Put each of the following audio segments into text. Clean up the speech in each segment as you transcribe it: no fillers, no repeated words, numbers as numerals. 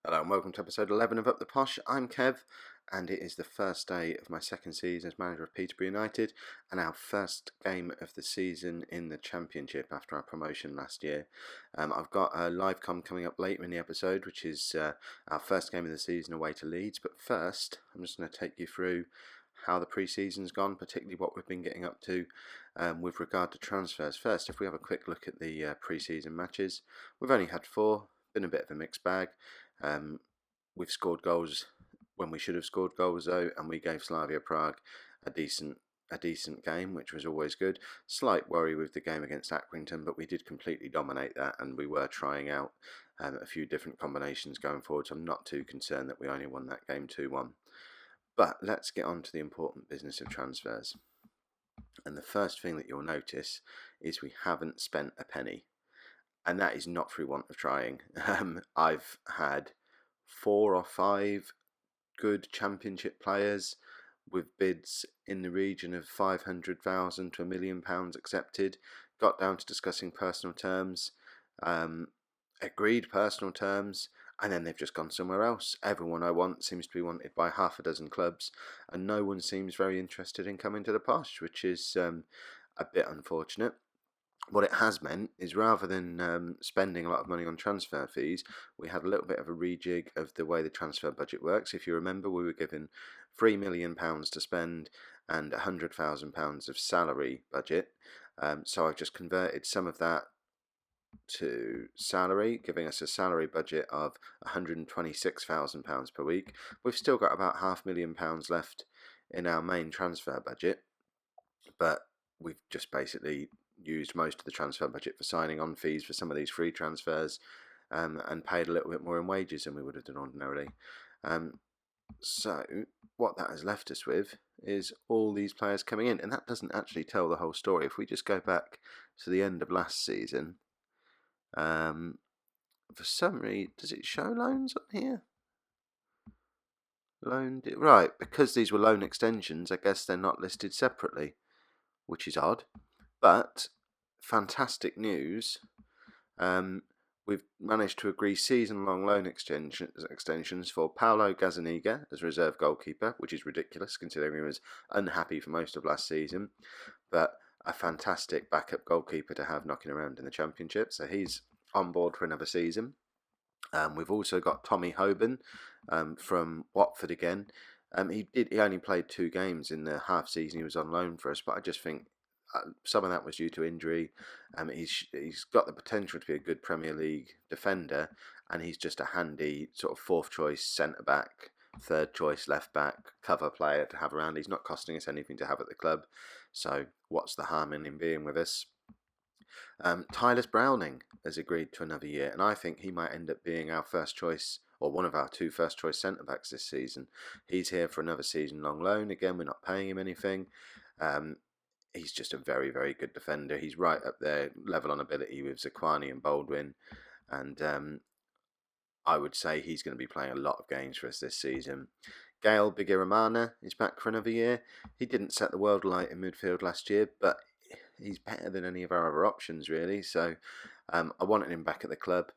Hello and welcome to episode 11 of Up the Posh. I'm Kev, and it is the first day of my second season as manager of Peterborough United and our first game of the season in the Championship after our promotion last year. I've got a live com coming up later in the episode, which is our first game of the season away to Leeds. But first, I'm just going to take you through how the pre-season's gone, particularly what we've been getting up to with regard to transfers. First, if we have a quick look at the pre-season matches, we've only had 4, been a bit of a mixed bag. We've scored goals when we should have scored goals though, and we gave Slavia Prague a decent game, which was always good. Slight worry with the game against Accrington, but we did completely dominate that, and we were trying out a few different combinations going forward, so I'm not too concerned that we only won that game 2-1. But let's get on to the important business of transfers. And the first thing that you'll notice is we haven't spent a penny. And that is not through want of trying. I've had 4 or 5 good Championship players with bids in the region of £500,000 to £1 million accepted. Got down to discussing personal terms, agreed personal terms, and then they've just gone somewhere else. Everyone I want seems to be wanted by half a dozen clubs, and no one seems very interested in coming to the Posh, which is a bit unfortunate. What it has meant is rather than spending a lot of money on transfer fees, we had a little bit of a rejig of the way the transfer budget works. If you remember, we were given £3 million to spend and £100,000 of salary budget. So I've just converted some of that to salary, giving us a salary budget of £126,000 per week. We've still got about £500,000 left in our main transfer budget, but we've just basically used most of the transfer budget for signing on fees for some of these free transfers, and paid a little bit more in wages than we would have done ordinarily. So what that has left us with is all these players coming in, and that doesn't actually tell the whole story. If we just go back to the end of last season, for some reason, does it show loans on here? Right, because these were loan extensions, I guess they're not listed separately, which is odd. But fantastic news, we've managed to agree season-long loan extensions for Paulo Gazzaniga as reserve goalkeeper, which is ridiculous considering he was unhappy for most of last season, but a fantastic backup goalkeeper to have knocking around in the Championship, so he's on board for another season. We've also got Tommy Hoban from Watford again. He only played 2 games in the half season he was on loan for us, but I just think some of that was due to injury. He's got the potential to be a good Premier League defender, and he's just a handy sort of 4th choice centre back, 3rd choice left back cover player to have around. He's not costing us anything to have at the club, so what's the harm in him being with us? Tyler Browning has agreed to another year, and I think he might end up being our first choice, or one of our 2 first choice centre backs this season. He's here for another season long loan. Again, we're not paying him anything. He's just a very, very good defender. He's right up there, level on ability with Zakwani and Baldwin. And I would say he's going to be playing a lot of games for us this season. Gael Bigirimana is back for another year. He didn't set the world alight in midfield last year, but he's better than any of our other options, really. So I wanted him back at the club.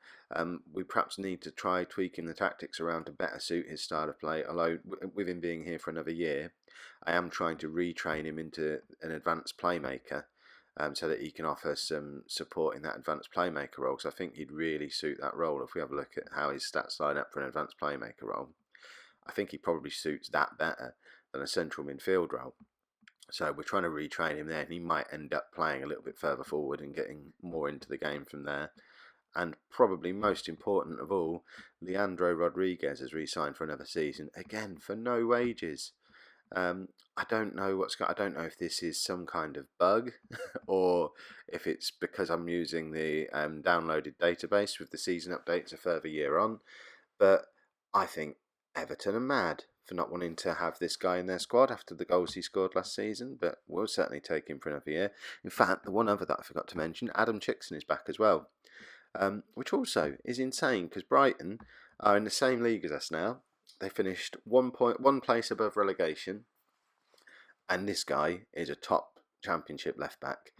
We perhaps need to try tweaking the tactics around to better suit his style of play, although with him being here for another year, I am trying to retrain him into an advanced playmaker, so that he can offer some support in that advanced playmaker role, because I think he'd really suit that role. If we have a look at how his stats line up for an advanced playmaker role, I think he probably suits that better than a central midfield role. So we're trying to retrain him there, and he might end up playing a little bit further forward and getting more into the game from there. And probably most important of all, Leandro Rodriguez has re-signed for another season, again for no wages. I don't know I don't know if this is some kind of bug or if it's because I'm using the downloaded database with the season updates a further year on, but I think Everton are mad for not wanting to have this guy in their squad after the goals he scored last season, but we'll certainly take him for another year. In fact, the one other that I forgot to mention, Adam Chickson is back as well, which also is insane because Brighton are in the same league as us now. They finished one place above relegation, and this guy is a top Championship left back,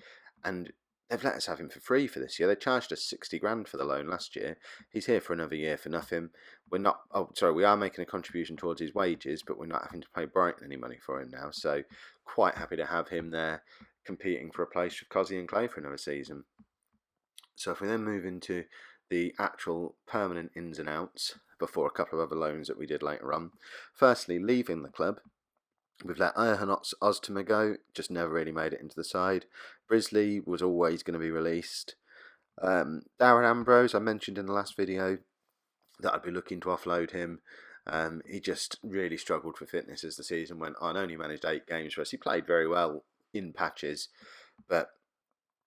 and they've let us have him for free for this year. They charged us 60 grand for the loan last year. He's here for another year for nothing. We're not. Oh, sorry, we are making a contribution towards his wages, but we're not having to pay Brighton any money for him now. So quite happy to have him there, competing for a place with Cozzy and Clay for another season. So if we then move into the actual permanent ins and outs before a couple of other loans that we did later on. Firstly, leaving the club. We've let Ayhan Oztema go, just never really made it into the side. Brisley was always going to be released. Darren Ambrose, I mentioned in the last video that I'd be looking to offload him. He just really struggled for fitness as the season went on. Only managed 8 games for us. He played very well in patches, but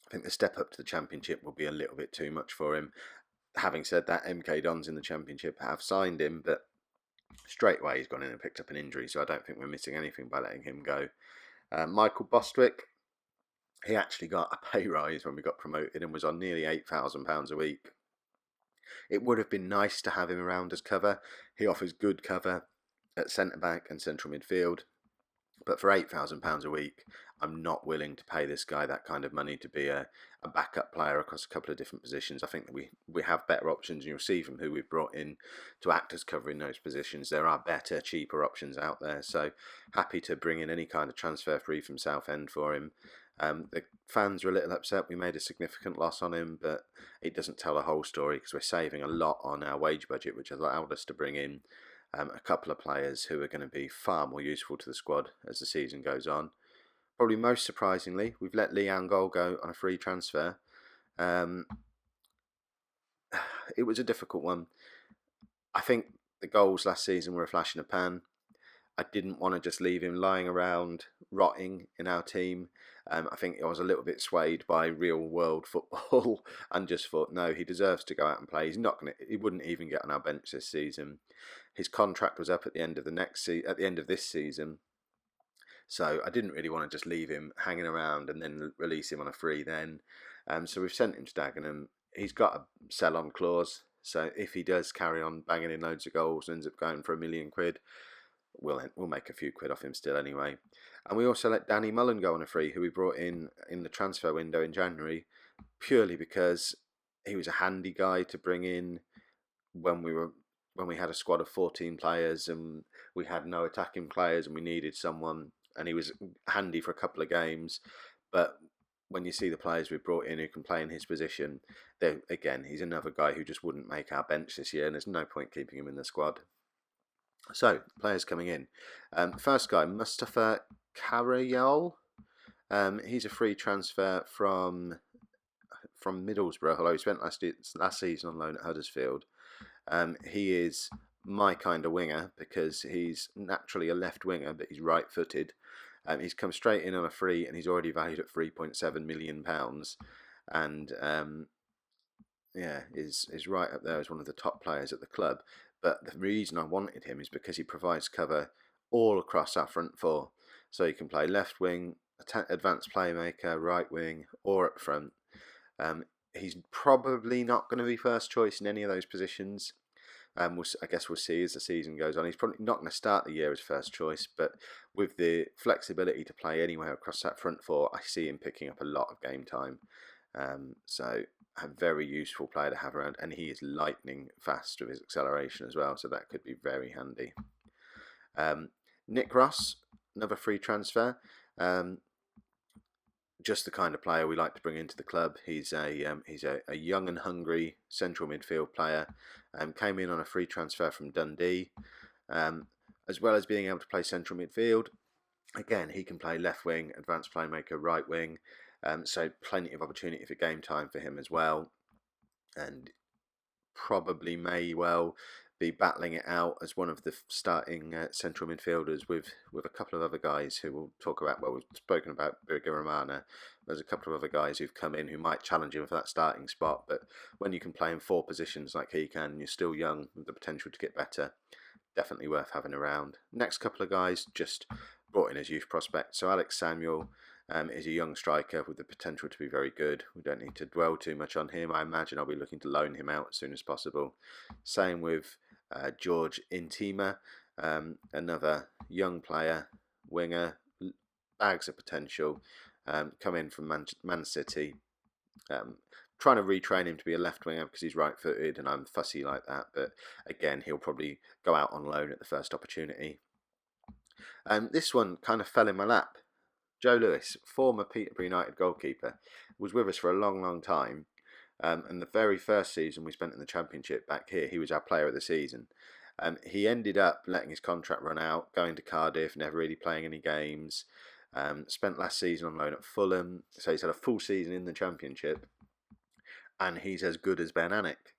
I think the step up to the Championship will be a little bit too much for him. Having said that, MK Dons in the Championship have signed him, but straight away he's gone in and picked up an injury, so I don't think we're missing anything by letting him go. Michael Bostwick, he actually got a pay rise when we got promoted and was on nearly £8,000 a week. It would have been nice to have him around as cover. He offers good cover at centre-back and central midfield. But for £8,000 a week, I'm not willing to pay this guy that kind of money to be a backup player across a couple of different positions. I think that we have better options, and you'll see from who we've brought in to act as cover in those positions. There are better, cheaper options out there. So happy to bring in any kind of transfer free from Southend for him. The fans are a little upset. We made a significant loss on him, but it doesn't tell the whole story because we're saving a lot on our wage budget, which has allowed us to bring in a couple of players who are going to be far more useful to the squad as the season goes on. Probably most surprisingly, we've let Leanne Goal go on a free transfer. It was a difficult one. I think the goals last season were a flash in the pan. I didn't want to just leave him lying around rotting in our team. I think I was a little bit swayed by real world football and just thought, no, he deserves to go out and play. He's not going to. He wouldn't even get on our bench this season. His contract was up at the end of this season, so I didn't really want to just leave him hanging around and then release him on a free. Then, so we've sent him to Dagenham. He's got a sell-on clause, so if he does carry on banging in loads of goals and ends up going for £1 million, we'll make a few quid off him still anyway. And we also let Danny Mullen go on a free, who we brought in the transfer window in January, purely because he was a handy guy to bring in when we had a squad of 14 players and we had no attacking players and we needed someone, and he was handy for a couple of games. But when you see the players we brought in who can play in his position, again, he's another guy who just wouldn't make our bench this year, and there's no point keeping him in the squad. So, players coming in. First guy, Mustafa Karayol. He's a free transfer from Middlesbrough, although he spent last season on loan at Huddersfield. He is my kind of winger because he's naturally a left winger, but he's right-footed. He's come straight in on a free, and he's already valued at £3.7 million. And is right up there as one of the top players at the club. But the reason I wanted him is because he provides cover all across our front four. So he can play left wing, advanced playmaker, right wing, or up front. He's probably not going to be first choice in any of those positions. I guess we'll see as the season goes on. He's probably not going to start the year as first choice, but with the flexibility to play anywhere across that front four, I see him picking up a lot of game time. So a very useful player to have around, and he is lightning fast with his acceleration as well, so that could be very handy. Nick Ross, another free transfer. Just the kind of player we like to bring into the club. He's a young and hungry central midfield player. Came in on a free transfer from Dundee, as well as being able to play central midfield. Again, he can play left wing, advanced playmaker, right wing. So plenty of opportunity for game time for him as well, and probably may well be battling it out as one of the starting central midfielders with a couple of other guys who we'll talk about. Well, we've spoken about Birger Romana. There's a couple of other guys who've come in who might challenge him for that starting spot, but when you can play in 4 positions like he can, you're still young with the potential to get better. Definitely worth having around. Next couple of guys just brought in as youth prospects. So Alex Samuel is a young striker with the potential to be very good. We don't need to dwell too much on him. I imagine I'll be looking to loan him out as soon as possible. Same with George Intima, another young player, winger, bags of potential, come in from Man City. Trying to retrain him to be a left winger because he's right-footed and I'm fussy like that. But again, he'll probably go out on loan at the first opportunity. This one kind of fell in my lap. Joe Lewis, former Peterborough United goalkeeper, was with us for a long, long time. And the very first season we spent in the Championship back here, he was our player of the season. He ended up letting his contract run out, going to Cardiff, never really playing any games. Spent last season on loan at Fulham, so he's had a full season in the Championship, and he's as good as Ben Anik.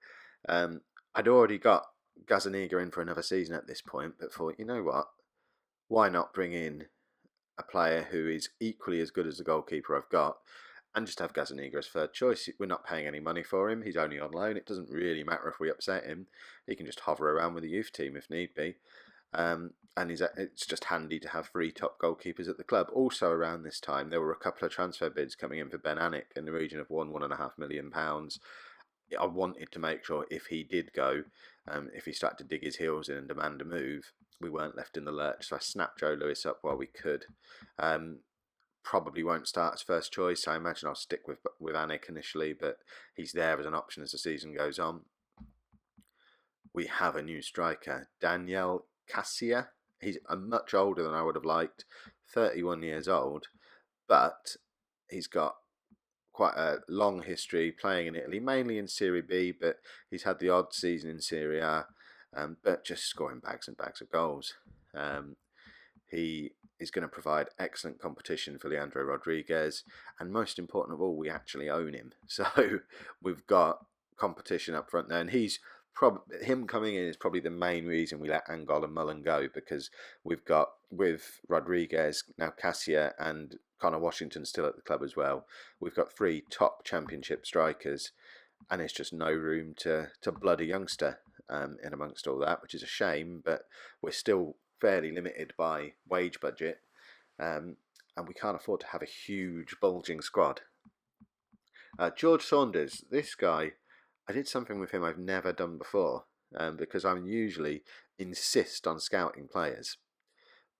I'd already got Gazzaniga in for another season at this point, but thought, you know what, why not bring in a player who is equally as good as the goalkeeper I've got, and just have Gazzaniga as third choice. We're not paying any money for him. He's only on loan. It doesn't really matter if we upset him. He can just hover around with the youth team if need be. And it's just handy to have 3 top goalkeepers at the club. Also around this time, there were a couple of transfer bids coming in for Ben Anik in the region of £1.5 million. I wanted to make sure if he did go, if he started to dig his heels in and demand a move, we weren't left in the lurch. So I snapped Joe Lewis up while we could. Probably won't start as first choice. I imagine I'll stick with Anik initially, but he's there as an option as the season goes on. We have a new striker, Daniel Cassia. He's much older than I would have liked, 31 years old, but he's got quite a long history playing in Italy, mainly in Serie B, but he's had the odd season in Serie A, but just scoring bags and bags of goals. He is going to provide excellent competition for Leandro Rodriguez, and most important of all, we actually own him. So we've got competition up front there, and him coming in is probably the main reason we let Angol and Mullen go, because we've got, with Rodriguez, now Cassia and Conor Washington still at the club as well, we've got 3 top Championship strikers, and it's just no room to blood a youngster in amongst all that, which is a shame, but we're still fairly limited by wage budget, and we can't afford to have a huge bulging squad. George Saunders, this guy, I did something with him I've never done before, because I usually insist on scouting players.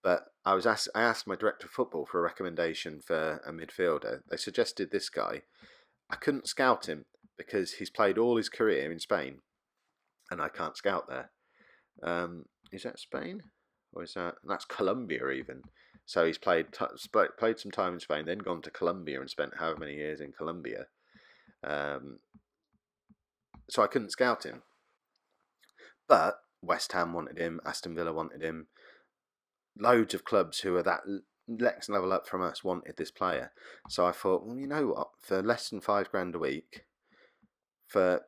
But I asked my director of football for a recommendation for a midfielder. They suggested this guy. I couldn't scout him because he's played all his career in Spain, and I can't scout there. Is that Spain? Or is that's Colombia even? So he's played some time in Spain, then gone to Colombia and spent however many years in Colombia. So I couldn't scout him. But West Ham wanted him, Aston Villa wanted him. Loads of clubs who are that next level up from us wanted this player. So I thought, well, you know what? For less than £5,000 a week, for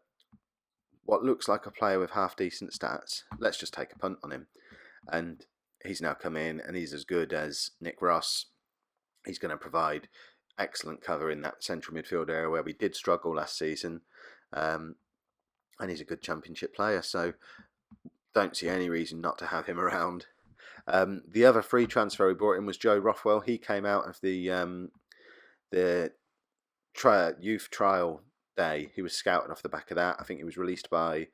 what looks like a player with half decent stats, let's just take a punt on him. And he's now come in and he's as good as Nick Ross. He's going to provide excellent cover in that central midfield area where we did struggle last season. And he's a good Championship player, so don't see any reason not to have him around. The other free transfer we brought in was Joe Rothwell. He came out of the youth trial day. He was scouted off the back of that. I think he was released by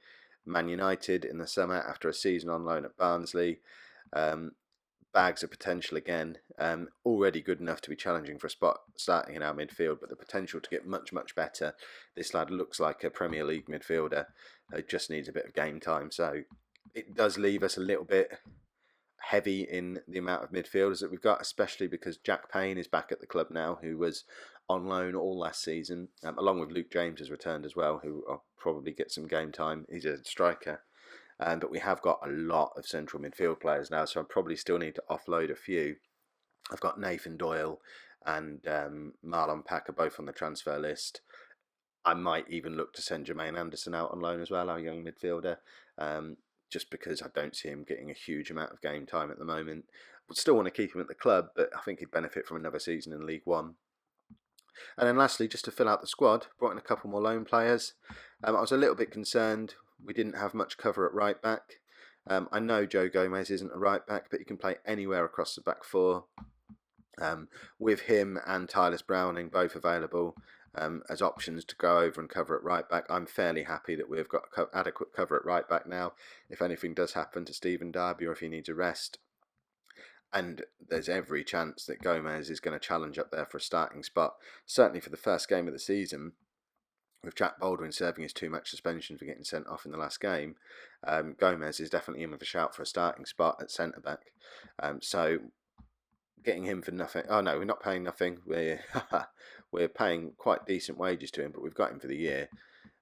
Man United in the summer after a season on loan at Barnsley. Bags of potential again. Already good enough to be challenging for a spot starting in our midfield, but the potential to get much, much better. This lad looks like a Premier League midfielder. Just needs a bit of game time. So it does leave us a little bit heavy in the amount of midfielders that we've got, especially because Jack Payne is back at the club now, who was on loan all last season, along with Luke James has returned as well, who will probably get some game time. He's a striker. But we have got a lot of central midfield players now, so I probably still need to offload a few. I've got Nathan Doyle and Marlon Packer both on the transfer list. I might even look to send Jermaine Anderson out on loan as well, our young midfielder, just because I don't see him getting a huge amount of game time at the moment. Would still want to keep him at the club, but I think he'd benefit from another season in League One. And then lastly, just to fill out the squad, brought in a couple more loan players. I was a little bit concerned we didn't have much cover at right back. I know Joe Gomez isn't a right back, but he can play anywhere across the back 4. With him and Tylus Browning both available as options to go over and cover at right back, I'm fairly happy that we've got adequate cover at right back now. If anything does happen to Stephen Darby or if he needs a rest, and there's every chance that Gomez is going to challenge up there for a starting spot, certainly for the first game of the season. with Jack Baldwin serving his 2-match suspension for getting sent off in the last game, Gomez is definitely in with a shout for a starting spot at centre back. So getting him for nothing. Oh no, we're not paying nothing. We're paying quite decent wages to him, but we've got him for the year.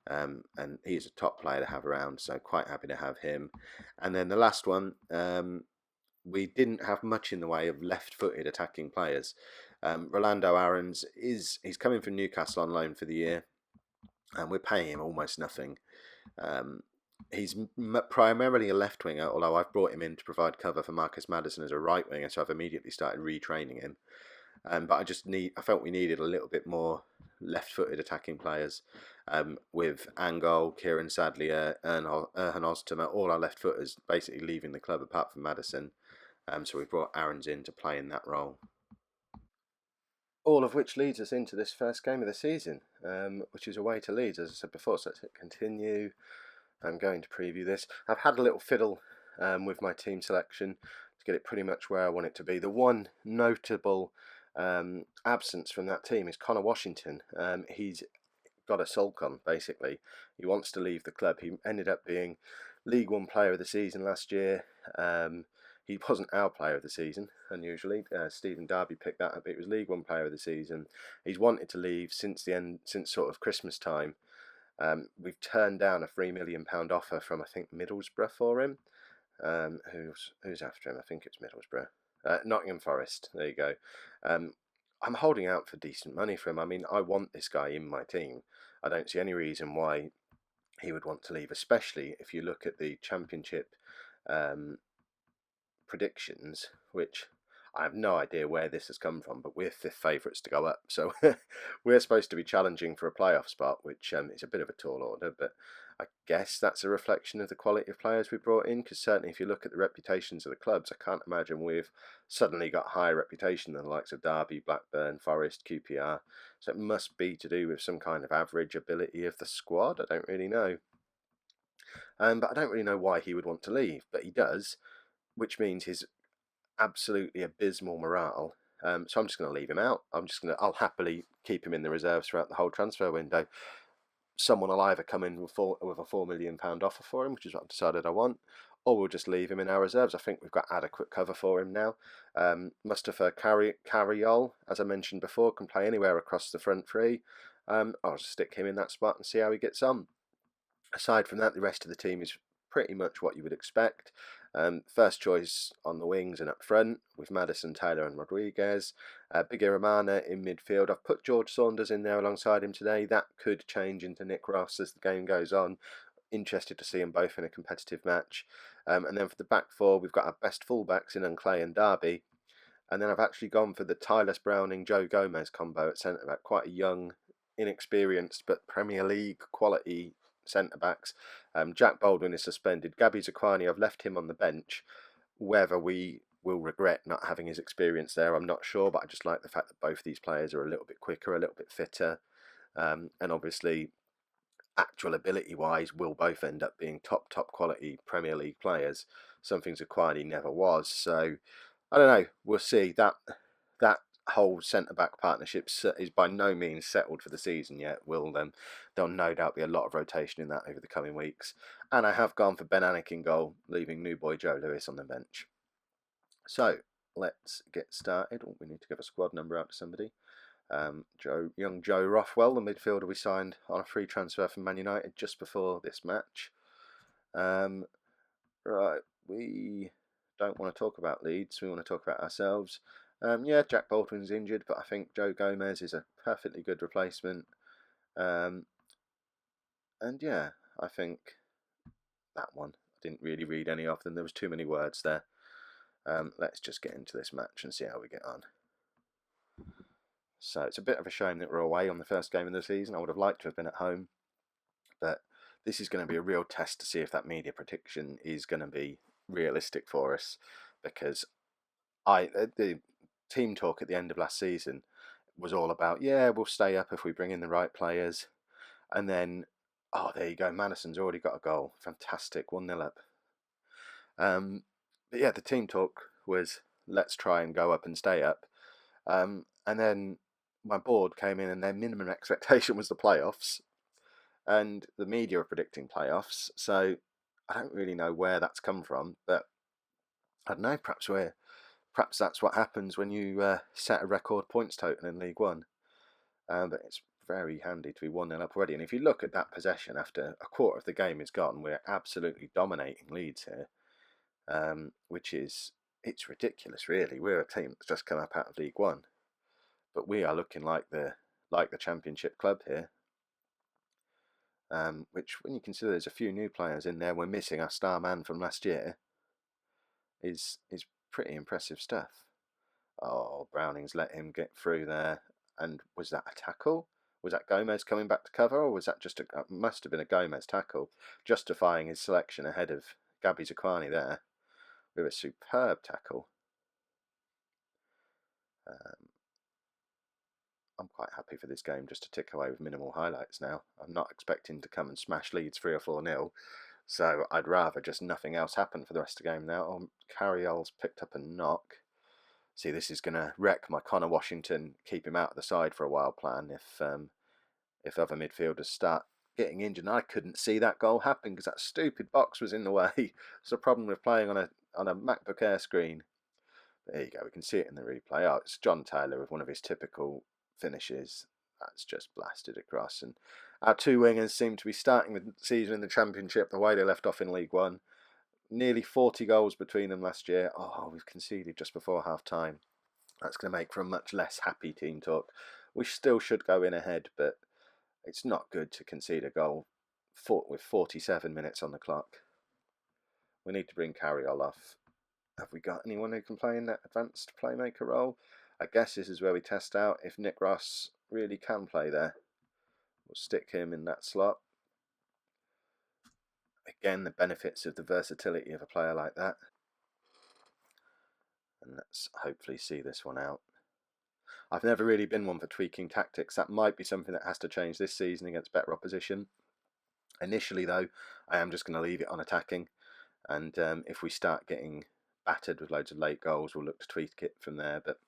And he's a top player to have around, so quite happy to have him. And then the last one, we didn't have much in the way of left-footed attacking players. Rolando Aarons he's coming from Newcastle on loan for the year, and we're paying him almost nothing. He's primarily a left winger, although I've brought him in to provide cover for Marcus Maddison as a right winger, so I've immediately started retraining him. But I felt we needed a little bit more left-footed attacking players. With Angol, Kieran Sadlier, Erhan Oztema, all our left-footers basically leaving the club apart from Maddison. So we brought Aarons in to play in that role. All of which leads us into this first game of the season, which is away to Leeds, as I said before. So let's hit continue. I'm going to preview this. I've had a little fiddle with my team selection to get it pretty much where I want it to be. The one notable absence from that team is Conor Washington. He's got a sulk on, basically. He wants to leave the club. He ended up being League One Player of the Season last year. He wasn't our Player of the Season, unusually. Stephen Darby picked that up. It was League One Player of the Season. He's wanted to leave since sort of Christmas time. We've turned down a £3 million offer from, I think, Middlesbrough for him. Who's after him? I think it's Middlesbrough. Nottingham Forest. There you go. I'm holding out for decent money for him. I mean, I want this guy in my team. I don't see any reason why he would want to leave, especially if you look at the Championship predictions, which I have no idea where this has come from, but we're fifth favourites to go up. So we're supposed to be challenging for a playoff spot, which is a bit of a tall order, but I guess that's a reflection of the quality of players we brought in, because certainly if you look at the reputations of the clubs, I can't imagine we've suddenly got higher reputation than the likes of Derby, Blackburn, Forest, QPR. So it must be to do with some kind of average ability of the squad. I don't really know. But I don't really know why he would want to leave, but he does, which means his absolutely abysmal morale. So I'm just going to leave him out. I'll happily keep him in the reserves throughout the whole transfer window. Someone will either come in with a £4 million offer for him, which is what I've decided I want, or we'll just leave him in our reserves. I think we've got adequate cover for him now. Mustafa Carriol, as I mentioned before, can play anywhere across the front three. I'll just stick him in that spot and see how he gets on. Aside from that, the rest of the team is pretty much what you would expect. First choice on the wings and up front with Maddison, Taylor and Rodriguez. Big Iramana in midfield. I've put George Saunders in there alongside him today. That could change into Nick Ross as the game goes on. Interested to see them both in a competitive match. And then for the back four, we've got our best fullbacks in Clay and Derby. And then I've actually gone for the Tyler Browning, Joe Gomez combo at centre-back. Quite a young, inexperienced, but Premier League quality centre-backs. Jack Baldwin is suspended. Gabby Zaquani, I've left him on the bench. Whether we will regret not having his experience there, I'm not sure, but I just like the fact that both these players are a little bit quicker, a little bit fitter, and obviously actual ability-wise will both end up being top quality Premier League players, something Zaquani never was. So I don't know, we'll see. That whole centre-back partnership is by no means settled for the season yet. There'll no doubt be a lot of rotation in that over the coming weeks. And I have gone for Ben Anick in goal, leaving new boy Joe Lewis on the bench. So let's get started. We need to give a squad number out to somebody. Young Joe Rothwell, the midfielder we signed on a free transfer from Man United just before this match. Right, we don't want to talk about Leeds, we want to talk about ourselves. Jack Baldwin's injured, but I think Joe Gomez is a perfectly good replacement. And yeah, I think that one. I didn't really read any of them. There was too many words there. Let's just get into this match and see how we get on. So it's a bit of a shame that we're away on the first game of the season. I would have liked to have been at home, but this is going to be a real test to see if that media prediction is going to be realistic for us, because the team talk at the end of last season was all about, we'll stay up if we bring in the right players. And then, there you go, Maddison's already got a goal. Fantastic, 1-0 up. But yeah, the team talk was, let's try and go up and stay up. And then my board came in and their minimum expectation was the playoffs. and the media are predicting playoffs. So I don't really know where that's come from, but I don't know. Perhaps that's what happens when you set a record points total in League One. But it's very handy to be 1-0 up already. And if you look at that possession after a quarter of the game is gone, we're absolutely dominating Leeds here, which is, it's ridiculous, really. We're a team that's just come up out of League One, but we are looking like the Championship club here. Which, when you consider there's a few new players in there, we're missing our star man from last year, is pretty impressive stuff. Oh, Browning's let him get through there. And was that a tackle? Was that Gomez coming back to cover, or was that just must have been a Gomez tackle, justifying his selection ahead of Gabby Zaquani there with a superb tackle. I'm quite happy for this game just to tick away with minimal highlights now. I'm not expecting to come and smash Leeds 3 or 4-0, so I'd rather just nothing else happen for the rest of the game now. Oh, Carriol's picked up a knock. See, this is going to wreck my Conor Washington, keep him out of the side for a while plan if other midfielders start getting injured. And I couldn't see that goal happen because that stupid box was in the way. It's a problem with playing on a MacBook Air screen. But there you go, we can see it in the replay. Oh, it's John Taylor with one of his typical finishes. That's just blasted across. And our two wingers seem to be starting the season in the Championship the way they left off in League One. Nearly 40 goals between them last year. Oh, we've conceded just before half-time. That's going to make for a much less happy team talk. We still should go in ahead, but it's not good to concede a goal with 47 minutes on the clock. We need to bring Carriol off. Have we got anyone who can play in that advanced playmaker role? I guess this is where we test out if Nick Ross really can play there. We'll stick him in that slot. Again, the benefits of the versatility of a player like that. And let's hopefully see this one out. I've never really been one for tweaking tactics. That might be something that has to change this season against better opposition. Initially, though, I am just going to leave it on attacking. And if we start getting battered with loads of late goals, we'll look to tweak it from there. But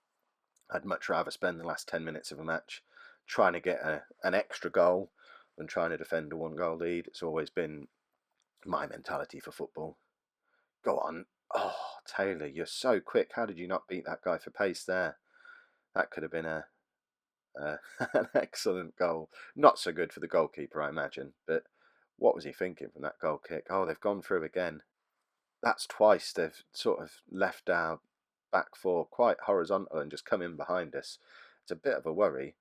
I'd much rather spend the last 10 minutes of a match trying to get an extra goal than trying to defend a 1-goal lead. It's always been my mentality for football. Go on. Oh, Taylor, you're so quick. How did you not beat that guy for pace there? That could have been an excellent goal. Not so good for the goalkeeper, I imagine. But what was he thinking from that goal kick? Oh, they've gone through again. That's twice they've sort of left our back four quite horizontal and just come in behind us. It's a bit of a worry.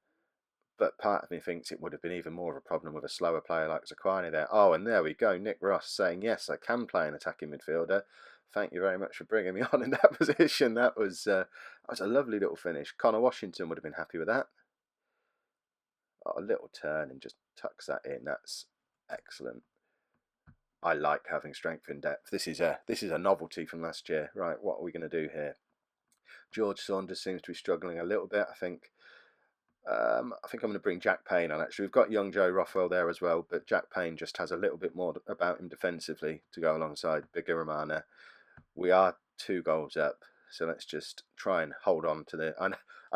But part of me thinks it would have been even more of a problem with a slower player like Zaquani there. Oh, and there we go. Nick Ross saying, yes, I can play an attacking midfielder. Thank you very much for bringing me on in that position. That was a lovely little finish. Conor Washington would have been happy with that. Oh, a little turn and just tucks that in. That's excellent. I like having strength in depth. This is a novelty from last year. Right, what are we going to do here? George Saunders seems to be struggling a little bit, I think. I'm going to bring Jack Payne on, actually. We've got young Joe Rothwell there as well, but Jack Payne just has a little bit more about him defensively to go alongside Bigger Romana. We are 2 goals up, so let's just try and hold on to the... I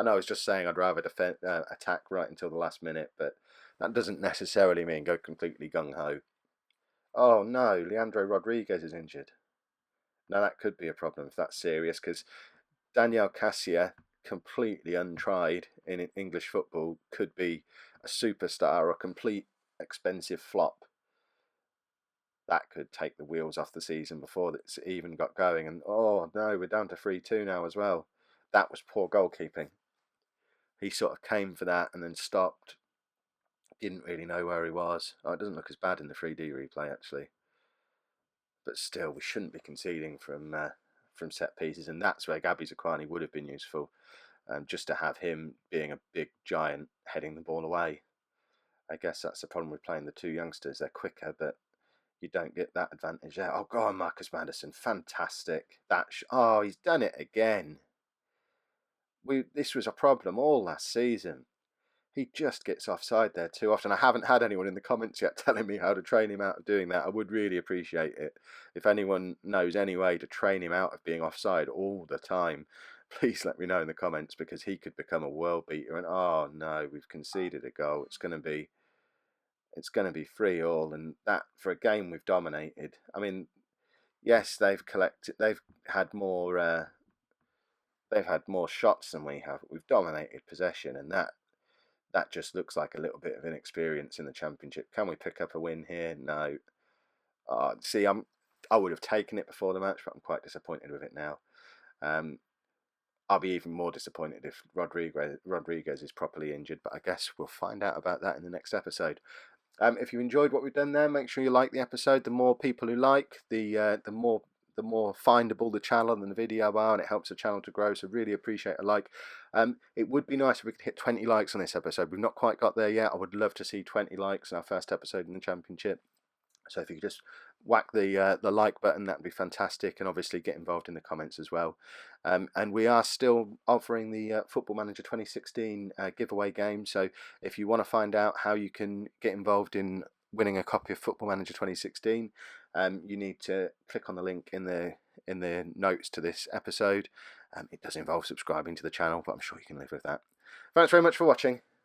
know I was just saying I'd rather attack right until the last minute, but that doesn't necessarily mean go completely gung-ho. Oh no, Leandro Rodriguez is injured. Now that could be a problem if that's serious, because Daniel Cassia, completely untried in English football, could be a superstar or a complete expensive flop. That could take the wheels off the season before it's even got going. And oh no, we're down to 3-2 now as well. That was poor goalkeeping. He sort of came for that and then stopped. Didn't really know where he was. Oh, it doesn't look as bad in the 3D replay, actually. But still, we shouldn't be conceding from set pieces, and that's where Gabby Zaquani would have been useful. Just to have him being a big giant heading the ball away. I guess that's the problem with playing the 2 youngsters. They're quicker, but you don't get that advantage there. Oh, go on, Marcus Madison. Fantastic. Oh, he's done it again. This was a problem all last season. He just gets offside there too often. I haven't had anyone in the comments yet telling me how to train him out of doing that. I would really appreciate it. If anyone knows any way to train him out of being offside all the time, please let me know in the comments, because he could become a world beater. And oh no, we've conceded a goal. It's going to be it's going to be 3-3, and that for a game we've dominated. I mean, yes, they've had more. They've had more shots than we have. We've dominated possession, and that just looks like a little bit of inexperience in the Championship. Can we pick up a win here? No. See, I would have taken it before the match, but I'm quite disappointed with it now. I'll be even more disappointed if Rodriguez is properly injured, but I guess we'll find out about that in the next episode. If you enjoyed what we've done there, make sure you like the episode. The more people who like, the more findable the channel and the video are, and it helps the channel to grow. So really appreciate a like. It would be nice if we could hit 20 likes on this episode. We've not quite got there yet. I would love to see 20 likes in our first episode in the Championship. So if you could just whack the like button, that'd be fantastic, and obviously get involved in the comments as well. And we are still offering the Football Manager 2016 giveaway game. So if you want to find out how you can get involved in winning a copy of Football Manager 2016, you need to click on the link in the notes to this episode. It does involve subscribing to the channel, but I'm sure you can live with that. Thanks very much for watching.